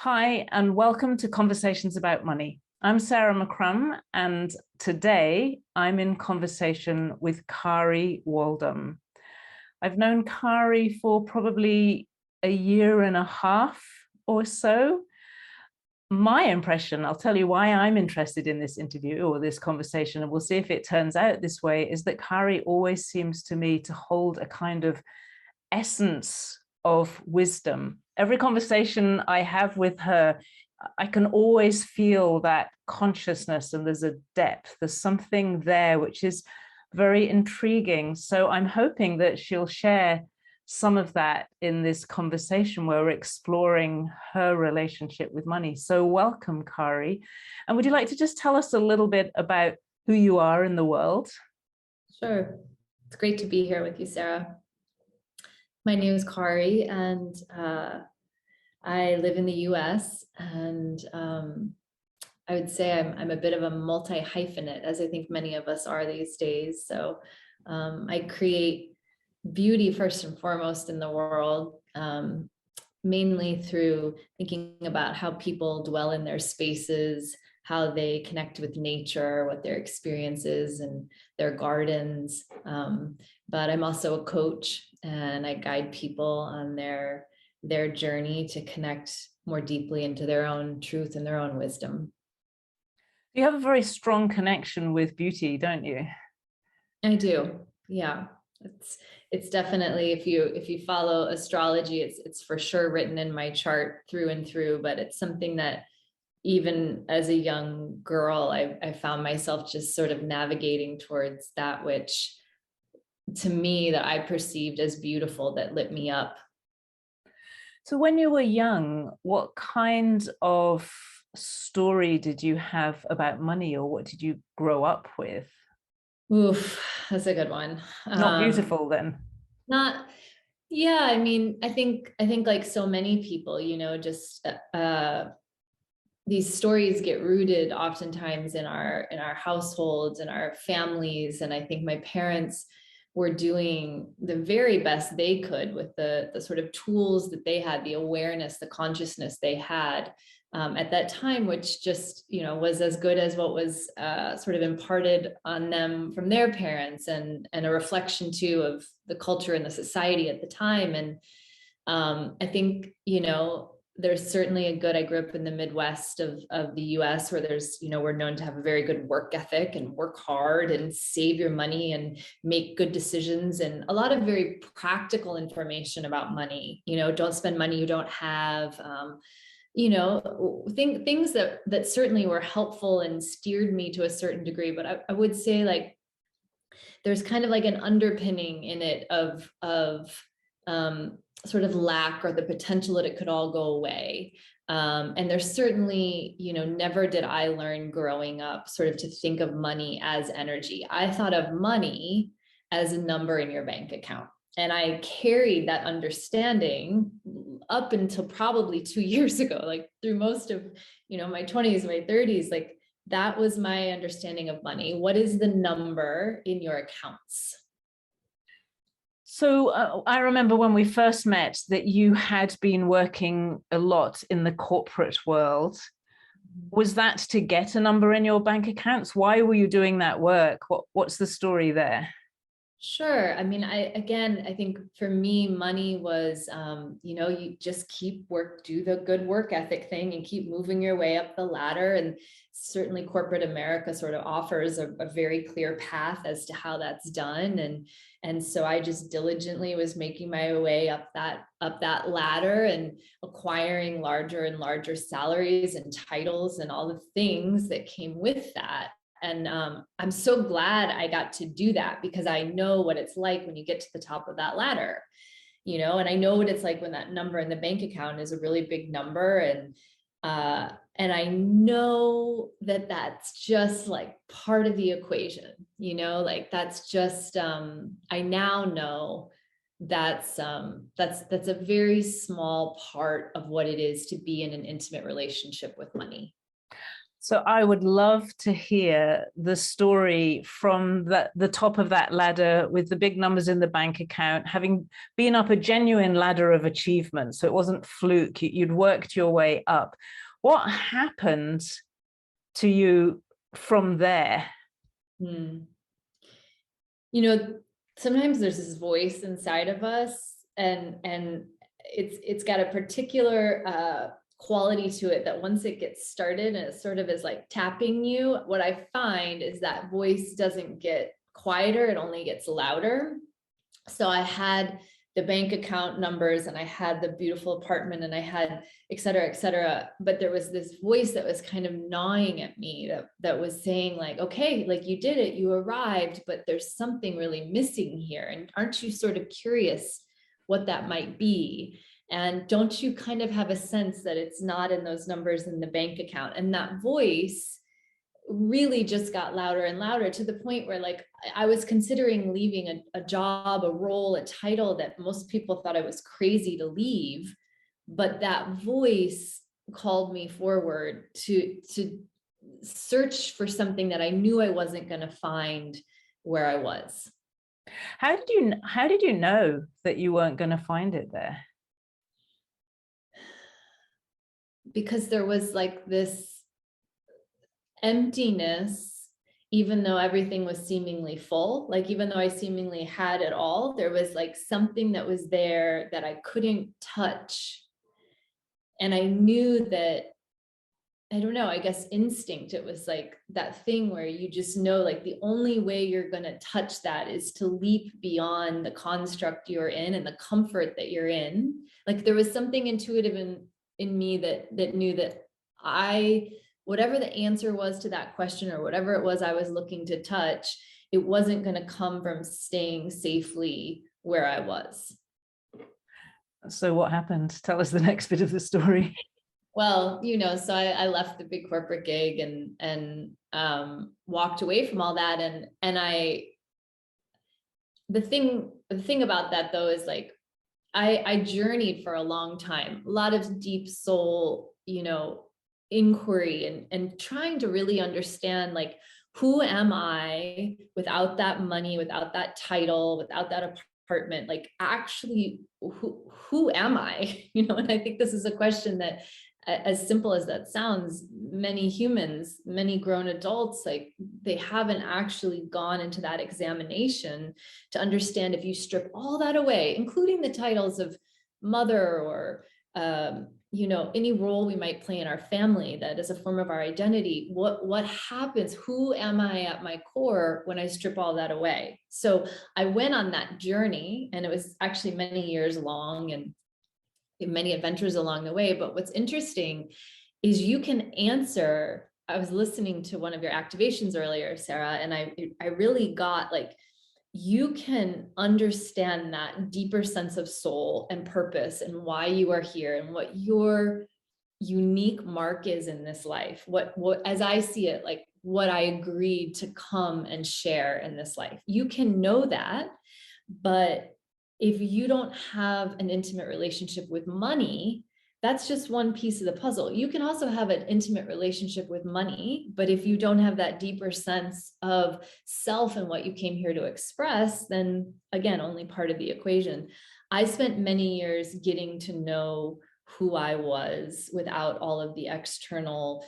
Hi, and welcome to Conversations About Money. I'm Sarah McCrum, and today I'm in conversation with Kari Woldum. I've known Kari for probably a year and a half or so. My impression, I'll tell you why I'm interested in this interview or this conversation, and we'll see if it turns out this way, is that Kari always seems to me to hold a kind of essence of wisdom. Every conversation I have with her, I can always feel that consciousness, and there's a depth, there's something there which is very intriguing. So I'm hoping that she'll share some of that in this conversation where we're exploring her relationship with money. So welcome, Kari. And would you like to just tell us a little bit about who you are in the world? Sure. It's great to be here with you, Sarah. My name is Kari, and I live in the US, and I would say I'm a bit of a multi-hyphenate, as I think many of us are these days. So I create beauty first and foremost in the world, mainly through thinking about how people dwell in their spaces, how they connect with nature, what their experience is and their gardens. But I'm also a coach, and I guide people on their journey to connect more deeply into their own truth and their own wisdom. You have a very strong connection with beauty, don't you? I do. Yeah. It's definitely, if you follow astrology, it's for sure written in my chart through and through, but it's something that even as a young girl, I found myself just sort of navigating towards that which to me that I perceived as beautiful, that lit me up. So when you were young, what kind of story did you have about money, or what did you grow up with? Oof, that's a good one. Not beautiful then. Not, yeah, I mean, I think like so many people, just these stories get rooted oftentimes in our households and our families. And I think my parents were doing the very best they could with the sort of tools that they had, the awareness, the consciousness they had at that time, which just, was as good as what was sort of imparted on them from their parents, and a reflection too of the culture and the society at the time. And I think, there's certainly I grew up in the Midwest of the US, where there's, we're known to have a very good work ethic and work hard and save your money and make good decisions, and a lot of very practical information about money. Don't spend money you don't have. Things that certainly were helpful and steered me to a certain degree. But I would say, like, there's kind of like an underpinning in it of sort of lack, or the potential that it could all go away. And there's certainly, never did I learn growing up sort of to think of money as energy. I thought of money as a number in your bank account. And I carried that understanding up until probably 2 years ago, like through most of, my 20s, my 30s, like that was my understanding of money. What is the number in your accounts? So I remember when we first met that you had been working a lot in the corporate world. Was that to get a number in your bank accounts? Why were you doing that work? What's the story there? Sure. I mean, I think for me, money was, you just do the good work ethic thing and keep moving your way up the ladder. And certainly corporate America sort of offers a very clear path as to how that's done. And so I just diligently was making my way up that ladder and acquiring larger and larger salaries and titles and all the things that came with that. And I'm so glad I got to do that, because I know what it's like when you get to the top of that ladder, and I know what it's like when that number in the bank account is a really big number. And I know that that's just like part of the equation, like that's just, I now know that's a very small part of what it is to be in an intimate relationship with money. So I would love to hear the story from the top of that ladder with the big numbers in the bank account, having been up a genuine ladder of achievement. So it wasn't fluke, you'd worked your way up. What happened to you from there? You know, sometimes there's this voice inside of us, and it's got a particular quality to it that once it gets started and it sort of is like tapping you, what I find is that voice doesn't get quieter, it only gets louder. So I had the bank account numbers and I had the beautiful apartment and I had et cetera, but there was this voice that was kind of gnawing at me that was saying like, okay, like you did it, you arrived, but there's something really missing here. And aren't you sort of curious what that might be? And don't you kind of have a sense that it's not in those numbers in the bank account? And that voice really just got louder and louder to the point where like I was considering leaving a job, a role, a title that most people thought I was crazy to leave. But that voice called me forward to search for something that I knew I wasn't going to find where I was. How did you know that you weren't going to find it there? Because there was like this emptiness, even though everything was seemingly full, like even though I seemingly had it all, there was like something that was there that I couldn't touch. And I knew that, I don't know, I guess instinct, it was like that thing where you just know like the only way you're going to touch that is to leap beyond the construct you're in and the comfort that you're in. Like there was something intuitive in me that knew that whatever the answer was to that question or whatever it was I was looking to touch, it wasn't going to come from staying safely where I was. So what happened? Tell us the next bit of the story. Well, you know, so I left the big corporate gig and walked away from all that. And the thing about that though, is like, I journeyed for a long time, a lot of deep soul, you know, inquiry and trying to really understand like, who am I without that money, without that title, without that apartment? Like actually, who am I? You know, and I think this is a question that, as simple as that sounds, many humans, many grown adults, like they haven't actually gone into that examination to understand if you strip all that away, including the titles of mother or, you know, any role we might play in our family that is a form of our identity, what happens? Who am I at my core when I strip all that away? So I went on that journey, and it was actually many years long and many adventures along the way. But what's interesting is you can answer. I was listening to one of your activations earlier, Sarah, and I really got like, you can understand that deeper sense of soul and purpose and why you are here and what your unique mark is in this life. What, as I see it, like what I agreed to come and share in this life. You can know that, but if you don't have an intimate relationship with money, that's just one piece of the puzzle. You can also have an intimate relationship with money, but if you don't have that deeper sense of self and what you came here to express, then again, only part of the equation. I spent many years getting to know who I was without all of the external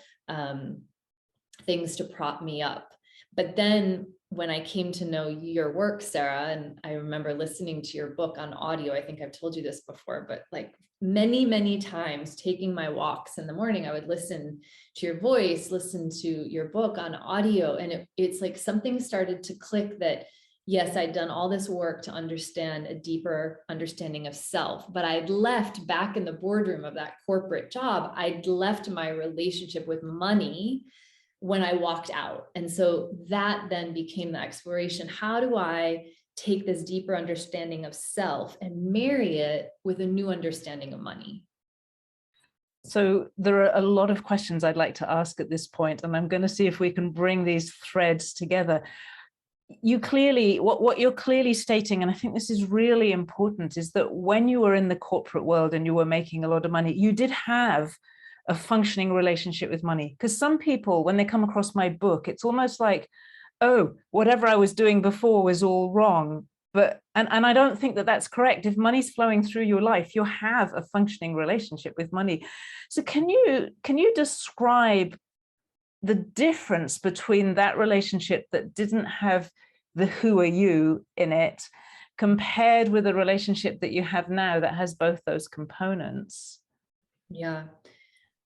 things to prop me up. But then when I came to know your work, Sarah, and I remember listening to your book on audio, I think I've told you this before, but like many, many times taking my walks in the morning, I would listen to your voice, listen to your book on audio. And it's like something started to click that, yes, I'd done all this work to understand a deeper understanding of self, but I'd left back in the boardroom of that corporate job, I'd left my relationship with money when I walked out. And so that then became the exploration. How do I take this deeper understanding of self and marry it with a new understanding of money? So there are a lot of questions I'd like to ask at this point, and I'm going to see if we can bring these threads together. You clearly, what you're clearly stating, and I think this is really important, is that when you were in the corporate world and you were making a lot of money, you did have a functioning relationship with money? Because some people, when they come across my book, it's almost like, oh, whatever I was doing before was all wrong. But and I don't think that that's correct. If money's flowing through your life, you have a functioning relationship with money. So can you describe the difference between that relationship that didn't have the who are you in it compared with a relationship that you have now that has both those components? Yeah.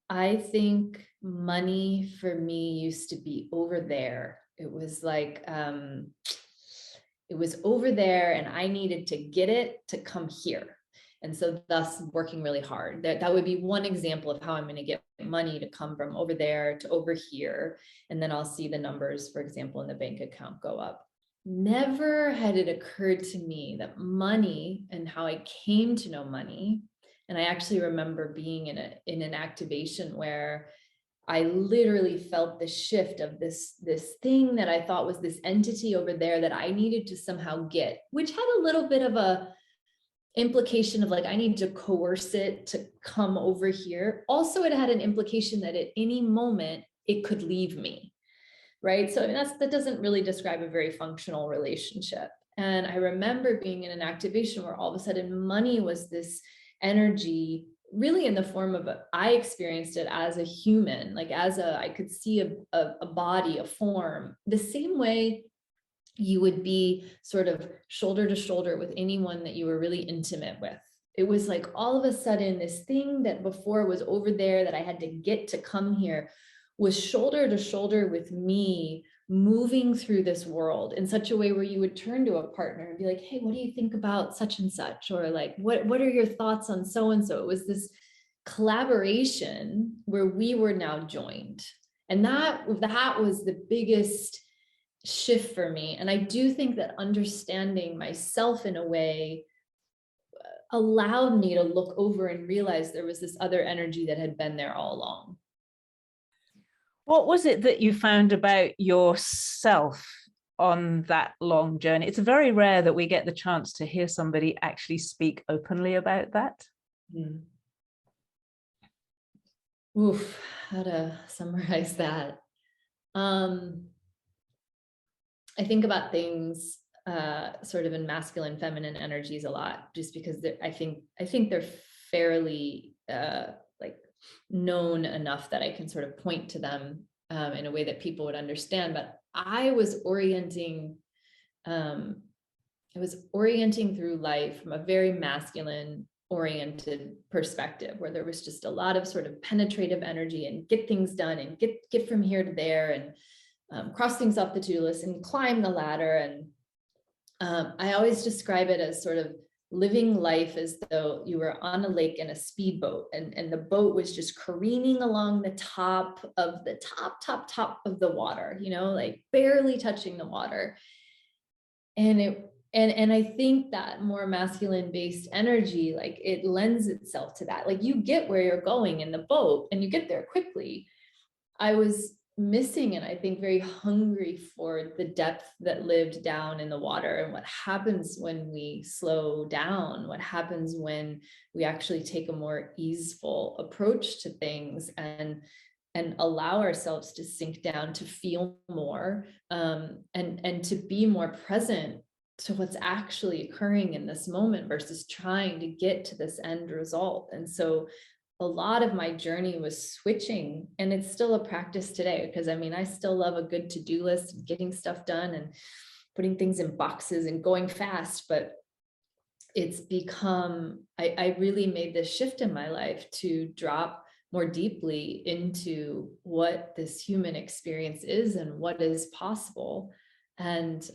I think money for me used to be over there. It was like, it was over there and I needed to get it to come here. And so thus working really hard. That would be one example of how I'm going to get money to come from over there to over here. And then I'll see the numbers, for example, in the bank account go up. Never had it occurred to me that money and how I came to know money. And I actually remember being in an activation where I literally felt the shift of this thing that I thought was this entity over there that I needed to somehow get, which had a little bit of a implication of like, I need to coerce it to come over here. Also, it had an implication that at any moment it could leave me, right? So I mean, that doesn't really describe a very functional relationship. And I remember being in an activation where all of a sudden money was this energy really in the form of I experienced it as a human, like I could see a body, a form, the same way you would be sort of shoulder to shoulder with anyone that you were really intimate with. It was like all of a sudden this thing that before was over there that I had to get to come here was shoulder to shoulder with me, moving through this world in such a way where you would turn to a partner and be like, hey, what do you think about such and such? Or like, what are your thoughts on so and so? It was this collaboration where we were now joined. And that was the biggest shift for me. And I do think that understanding myself in a way allowed me to look over and realize there was this other energy that had been there all along. What was it that you found about yourself on that long journey? It's very rare that we get the chance to hear somebody actually speak openly about that. Mm. Oof, how to summarize that? I think about things sort of in masculine, feminine energies a lot, just because I think they're fairly like known enough that I can sort of point to them in a way that people would understand. But I was orienting through life from a very masculine oriented perspective, where there was just a lot of sort of penetrative energy and get things done and get from here to there and cross things off the to-do list and climb the ladder. And I always describe it as sort of living life as though you were on a lake in a speedboat and the boat was just careening along the top of the top of the water, you know, like barely touching the water. And I think that more masculine based energy, like it lends itself to that. Like you get where you're going in the boat and you get there quickly. I was missing and I think very hungry for the depth that lived down in the water and what happens when we slow down, what happens when we actually take a more easeful approach to things and allow ourselves to sink down, to feel more and to be more present to what's actually occurring in this moment versus trying to get to this end result. And so a lot of my journey was switching, and it's still a practice today, because I mean, I still love a good to-do list and getting stuff done and putting things in boxes and going fast, but it's become, I really made this shift in my life to drop more deeply into what this human experience is and what is possible. And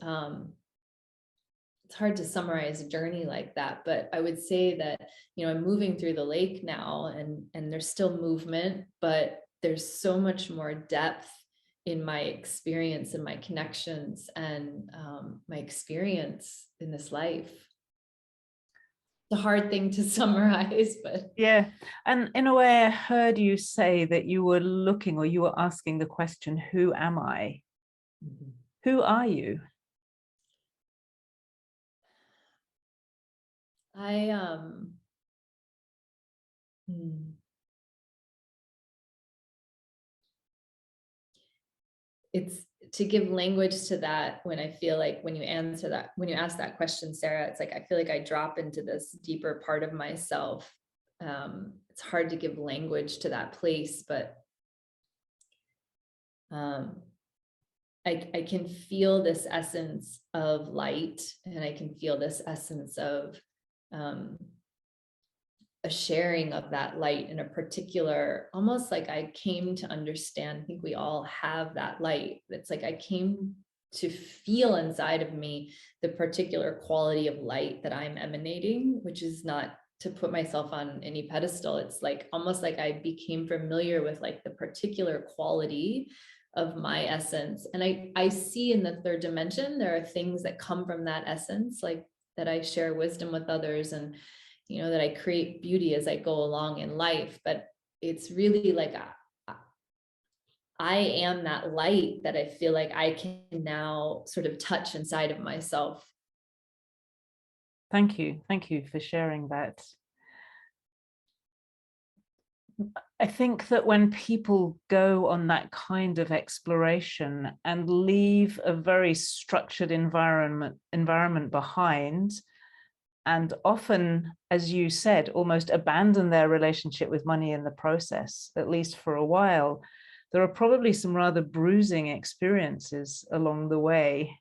it's hard to summarize a journey like that, but I would say that, you know, I'm moving through the lake now and there's still movement, but there's so much more depth in my experience and my connections and my experience in this life. It's a hard thing to summarize, but yeah. And in a way, I heard you say that you were looking or you were asking the question, who am I? Mm-hmm. Who are you? it's to give language to that. When I feel like when you ask that question, Sarah, it's like, I feel like I drop into this deeper part of myself. It's hard to give language to that place, but I can feel this essence of light, and I can feel this essence of a sharing of that light in a particular, almost like I came to understand, I think we all have that light. It's like I came to feel inside of me the particular quality of light that I'm emanating, which is not to put myself on any pedestal. It's like almost like I became familiar with like the particular quality of my essence. And I see in the third dimension, there are things that come from that essence, like that I share wisdom with others, and that I create beauty as I go along in life. But it's really like I am that light that I feel like I can now sort of touch inside of myself. Thank you. Thank you for sharing that. I think that when people go on that kind of exploration and leave a very structured environment behind, and often, as you said, almost abandon their relationship with money in the process, at least for a while, there are probably some rather bruising experiences along the way,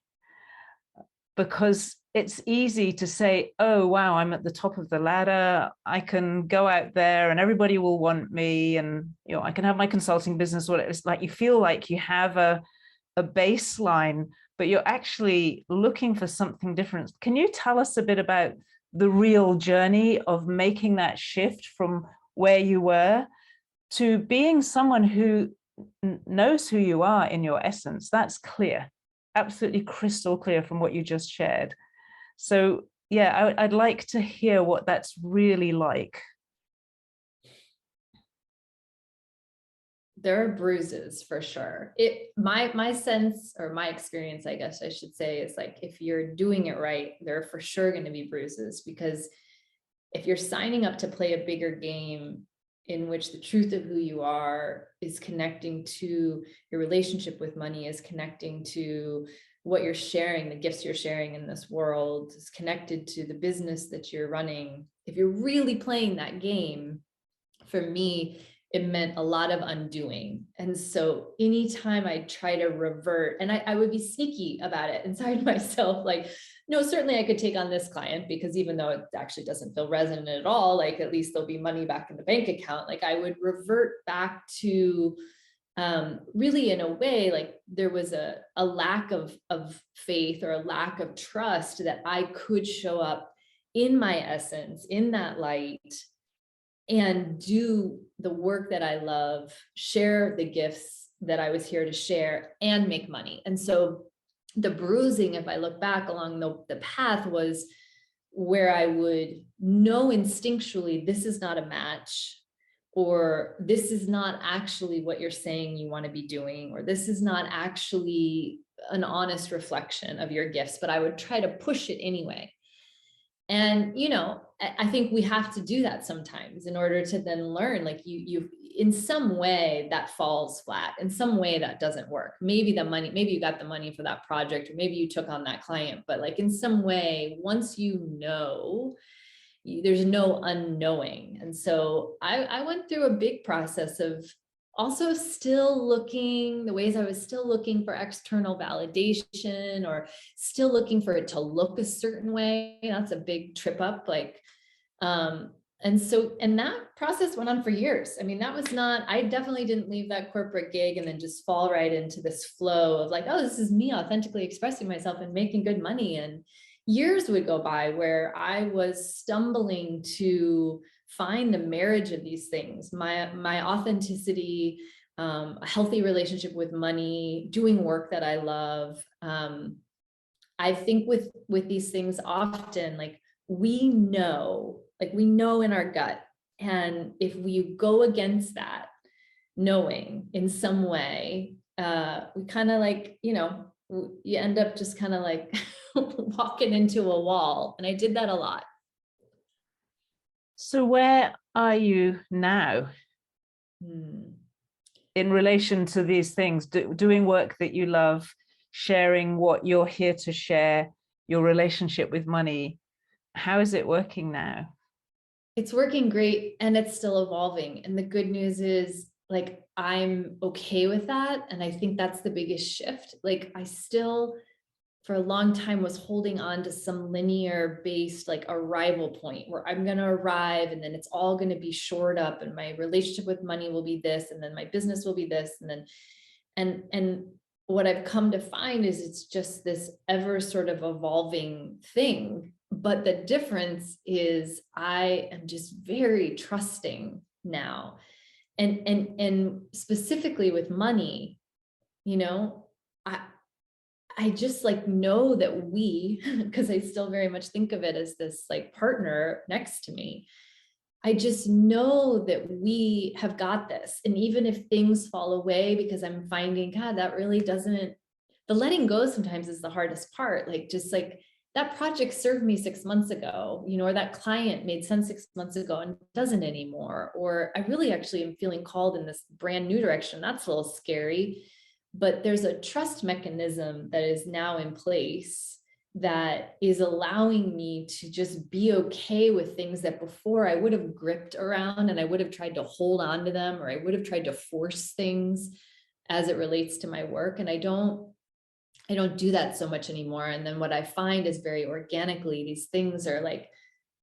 because it's easy to say, oh, wow, I'm at the top of the ladder. I can go out there and everybody will want me, and I can have my consulting business. Or it's like you feel like you have a baseline, but you're actually looking for something different. Can you tell us a bit about the real journey of making that shift from where you were to being someone who knows who you are in your essence? That's clear, absolutely crystal clear from what you just shared. So yeah, I'd like to hear what that's really like. There are bruises for sure. My sense, or my experience, I guess I should say, is like, if you're doing it right, there are for sure going to be bruises, because if you're signing up to play a bigger game in which the truth of who you are is connecting to your relationship with money, is connecting to what you're sharing, the gifts you're sharing in this world, is connected to the business that you're running. If you're really playing that game, for me, it meant a lot of undoing. And so anytime I try to revert, and I would be sneaky about it inside myself, like, no, certainly I could take on this client, because even though it actually doesn't feel resonant at all, like at least there'll be money back in the bank account. Like I would revert back to really, in a way, like there was a lack of faith, or a lack of trust that I could show up in my essence, in that light, and do the work that I love, share the gifts that I was here to share, and make money. And so the bruising, if I look back along the path, was where I would know instinctually, this is not a match, or this is not actually what you're saying you want to be doing, or this is not actually an honest reflection of your gifts, but I would try to push it anyway. And, I think we have to do that sometimes in order to then learn, like you in some way that falls flat, in some way that doesn't work. Maybe you got the money for that project, or maybe you took on that client, but like in some way, once there's no unknowing. And so I went through a big process of also still looking, the ways I was still looking for external validation, or still looking for it to look a certain way. That's a big trip up. Like, and that process went on for years. I mean, I definitely didn't leave that corporate gig and then just fall right into this flow of like, oh, this is me authentically expressing myself and making good money. And years would go by where I was stumbling to find the marriage of these things, my authenticity, a healthy relationship with money, doing work that I love. I think with these things, often, like we know in our gut, and if we go against that knowing in some way, we kind of like, you end up just kind of like walking into a wall. And I did that a lot. So where are you now? in relation to these things, doing work that you love, sharing what you're here to share, your relationship with money, how is it working now? It's working great and it's still evolving. And the good news is, like, I'm okay with that. And I think that's the biggest shift. Like, I still, for a long time, was holding on to some linear based, like, arrival point where I'm going to arrive and then it's all going to be shored up and my relationship with money will be this, and then my business will be this. And then, and what I've come to find is it's just this ever sort of evolving thing. But the difference is I am just very trusting now. And specifically with money, you know, I just, like, know that we, because I still very much think of it as this, like, partner next to me. I just know that we have got this. And even if things fall away, because I'm finding, God, that really doesn't, the letting go sometimes is the hardest part. Like, just like, that project served me 6 months ago, you know, or that client made sense 6 months ago and doesn't anymore. Or I really actually am feeling called in this brand new direction. That's a little scary, but there's a trust mechanism that is now in place that is allowing me to just be okay with things that before I would have gripped around and I would have tried to hold on to them, or I would have tried to force things as it relates to my work. And I don't do that so much anymore. And then what I find is, very organically, these things are, like,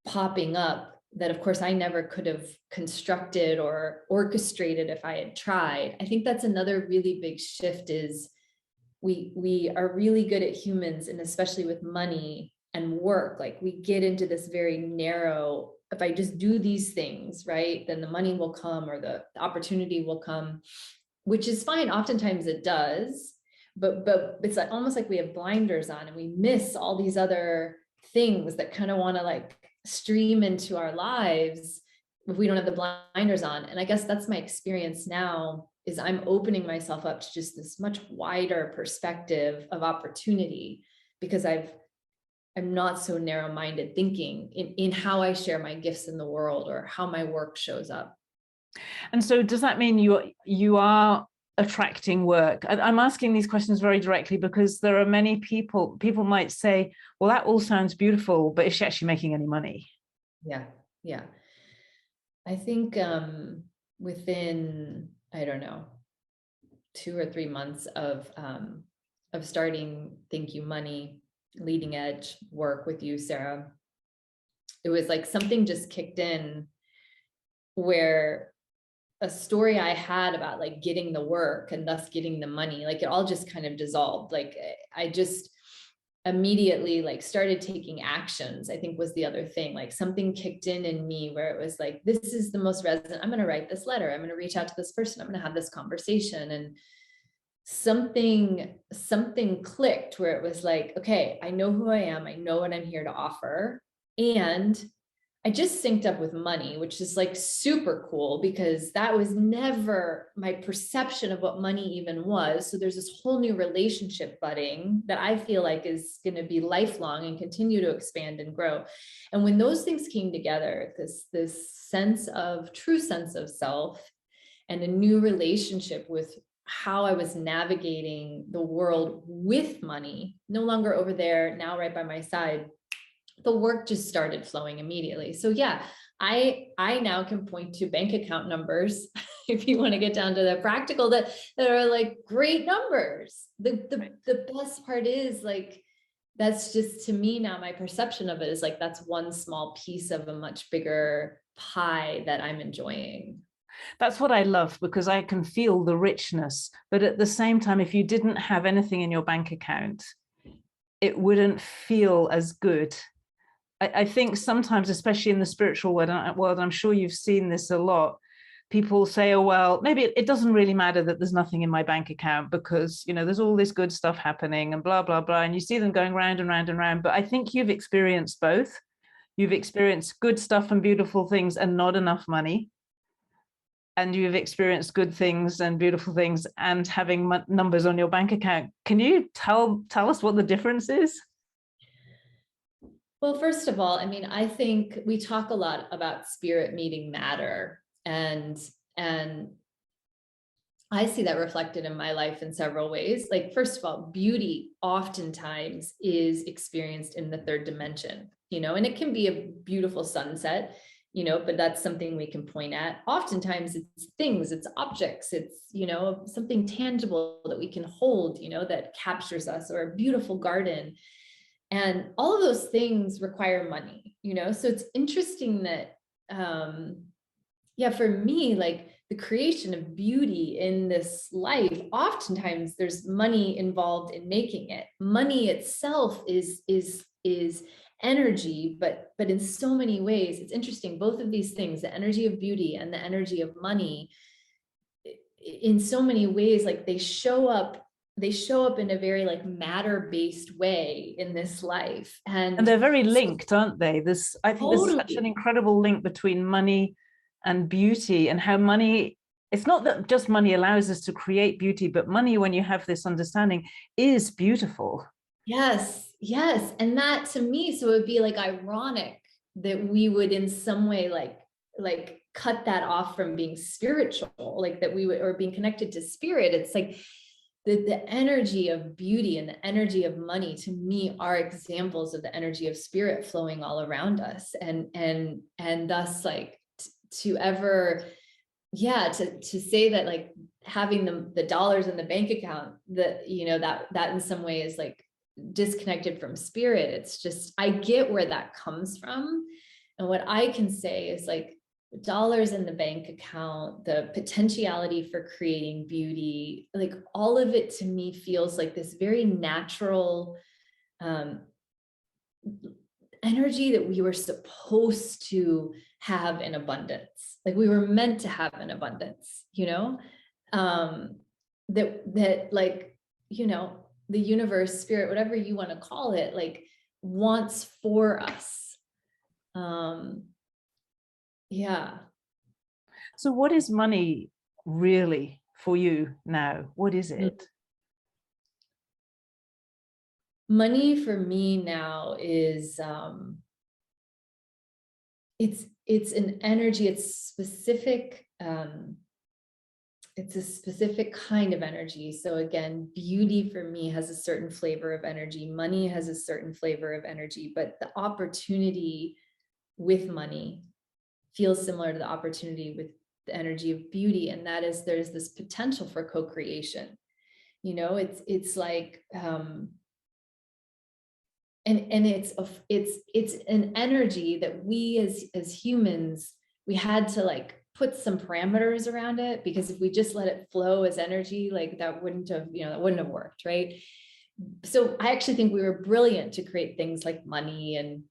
popping up that, of course, I never could have constructed or orchestrated if I had tried. I think that's another really big shift, is we are really good at humans, and especially with money and work, like, we get into this very narrow, if I just do these things right, then the money will come, or the opportunity will come, which is fine. Oftentimes it does, but it's like almost like we have blinders on and we miss all these other things that kind of want to, like, stream into our lives if we don't have the blinders on. And I guess that's my experience now, is I'm opening myself up to just this much wider perspective of opportunity, because I'm not so narrow-minded thinking in how I share my gifts in the world or how my work shows up. And so does that mean you are attracting work? I'm asking these questions very directly because there are many people might say, well, that all sounds beautiful, but is she actually making any money? Yeah. I think within, I don't know, 2 or 3 months of starting Thank You Money, leading edge work with you, Sarah, it was like something just kicked in, where a story I had about, like, getting the work and thus getting the money, like, it all just kind of dissolved. Like, I just immediately, like, started taking actions, I think was the other thing. Like, something kicked in me where it was like, this is the most resonant. I'm going to write this letter. I'm going to reach out to this person. I'm going to have this conversation. And something clicked where it was like, okay, I know who I am. I know what I'm here to offer. And I just synced up with money, which is, like, super cool, because that was never my perception of what money even was. So there's this whole new relationship budding that I feel like is going to be lifelong and continue to expand and grow. And when those things came together, this sense of, true sense of self, and a new relationship with how I was navigating the world with money, no longer over there, now right by my side, the work just started flowing immediately. So yeah, I now can point to bank account numbers, if you want to get down to the practical, that are, like, great numbers. The best part is, like, that's just, to me now, my perception of it is, like, that's one small piece of a much bigger pie that I'm enjoying. That's what I love, because I can feel the richness, but at the same time, if you didn't have anything in your bank account, it wouldn't feel as good. I think sometimes, especially in the spiritual world, I'm sure you've seen this a lot, people say, oh, well, maybe it doesn't really matter that there's nothing in my bank account because, you know, there's all this good stuff happening and blah, blah, blah. And you see them going round and round and round. But I think you've experienced both. You've experienced good stuff and beautiful things and not enough money. And you've experienced good things and beautiful things and having numbers on your bank account. Can you tell us what the difference is? Well, first of all, I mean, I think we talk a lot about spirit meeting matter, and I see that reflected in my life in several ways. Like, first of all, beauty oftentimes is experienced in the third dimension, and it can be a beautiful sunset, but that's something we can point at. Oftentimes it's things, it's objects, it's, something tangible that we can hold, that captures us, or a beautiful garden. And all of those things require money, so it's interesting that, for me, like, the creation of beauty in this life, oftentimes there's money involved in making it. Money itself is energy, but in so many ways, it's interesting, both of these things, the energy of beauty and the energy of money, in so many ways, like, they show up in a very, like, matter-based way in this life. And they're very linked, aren't they? I think there's such an incredible link between money and beauty, and how money, it's not that just money allows us to create beauty, but money, when you have this understanding, is beautiful. Yes. And that, to me, so it would be like ironic that we would in some way like cut that off from being spiritual, like that we would, or being connected to spirit. It's like the energy of beauty and the energy of money, to me, are examples of the energy of spirit flowing all around us. And thus, like, to ever, to say that, like, having the dollars in the bank account, that, that in some way is like disconnected from spirit. It's just, I get where that comes from. And what I can say is, like, dollars in the bank account, the potentiality for creating beauty, like, all of it to me feels like this very natural energy that we were supposed to have in abundance. Like, we were meant to have an abundance, that like, the universe, spirit, whatever you want to call it, like, wants for us. So what is money really for you now? What is it? Money for me now is, it's an energy, it's specific, it's a specific kind of energy. So again, beauty for me has a certain flavor of energy. Money has a certain flavor of energy, but the opportunity with money feels similar to the opportunity with the energy of beauty. And that is, there's this potential for co-creation. It's like, and it's an energy that we as humans, we had to, like, put some parameters around it, because if we just let it flow as energy, like, that wouldn't have worked, right? So I actually think we were brilliant to create things like money and,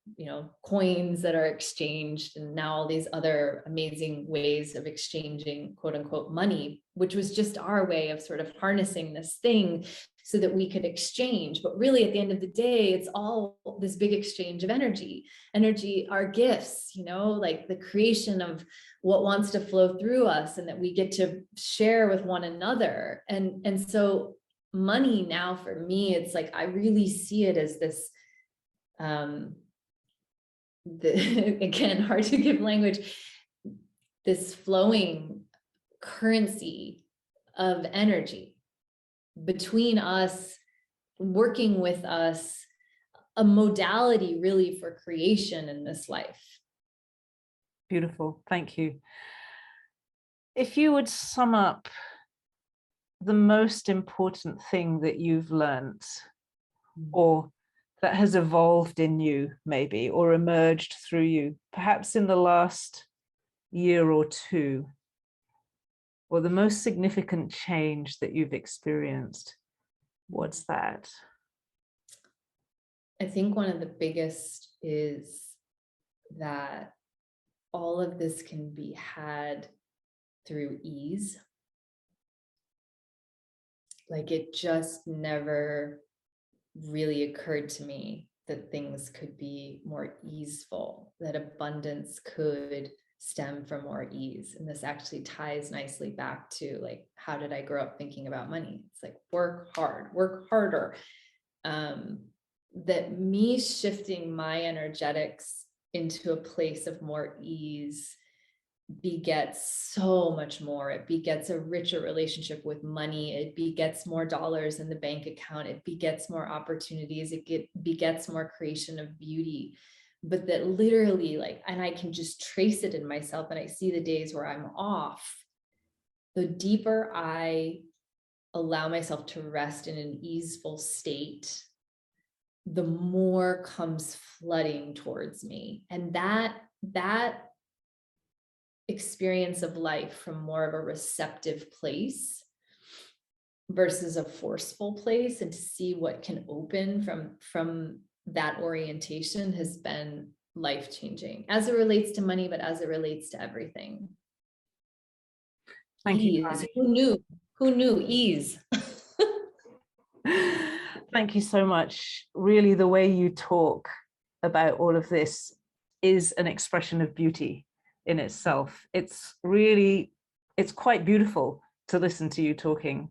coins that are exchanged, and now all these other amazing ways of exchanging, quote unquote, money, which was just our way of sort of harnessing this thing so that we could exchange. But really, at the end of the day, it's all this big exchange of energy, our gifts, like the creation of what wants to flow through us and that we get to share with one another. And so money now for me, it's like, I really see it as this, again, hard to give language, this flowing currency of energy between us, working with us, a modality really for creation in this life. Beautiful. Thank you. If you would sum up the most important thing that you've learned, or that has evolved in you, maybe, or emerged through you, perhaps in the last year or two, or the most significant change that you've experienced, what's that? I think one of the biggest is that all of this can be had through ease. Like, it just never really occurred to me that things could be more easeful, that abundance could stem from more ease. And this actually ties nicely back to, like, how did I grow up thinking about money? It's like, work hard, work harder. That me shifting my energetics into a place of more ease begets so much more. It begets a richer relationship with money. It begets more dollars in the bank account. It begets more opportunities. It begets more creation of beauty. But that literally, like, and I can just trace it in myself, and I see the days where I'm off, the deeper I allow myself to rest in an easeful state, the more comes flooding towards me. And that experience of life from more of a receptive place versus a forceful place, and to see what can open from that orientation, has been life-changing as it relates to money, but as it relates to everything. Thank you, Ease. Kari. Who knew ease? Thank you so much. Really, the way you talk about all of this is an expression of beauty in itself. It's quite beautiful to listen to you talking.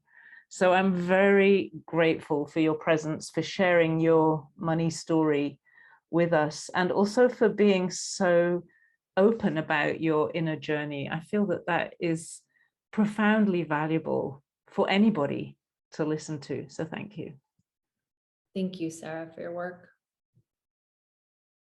So I'm very grateful for your presence, for sharing your money story with us, and also for being so open about your inner journey. I feel that that is profoundly valuable for anybody to listen to. So thank you. Thank you, Sarah, for your work.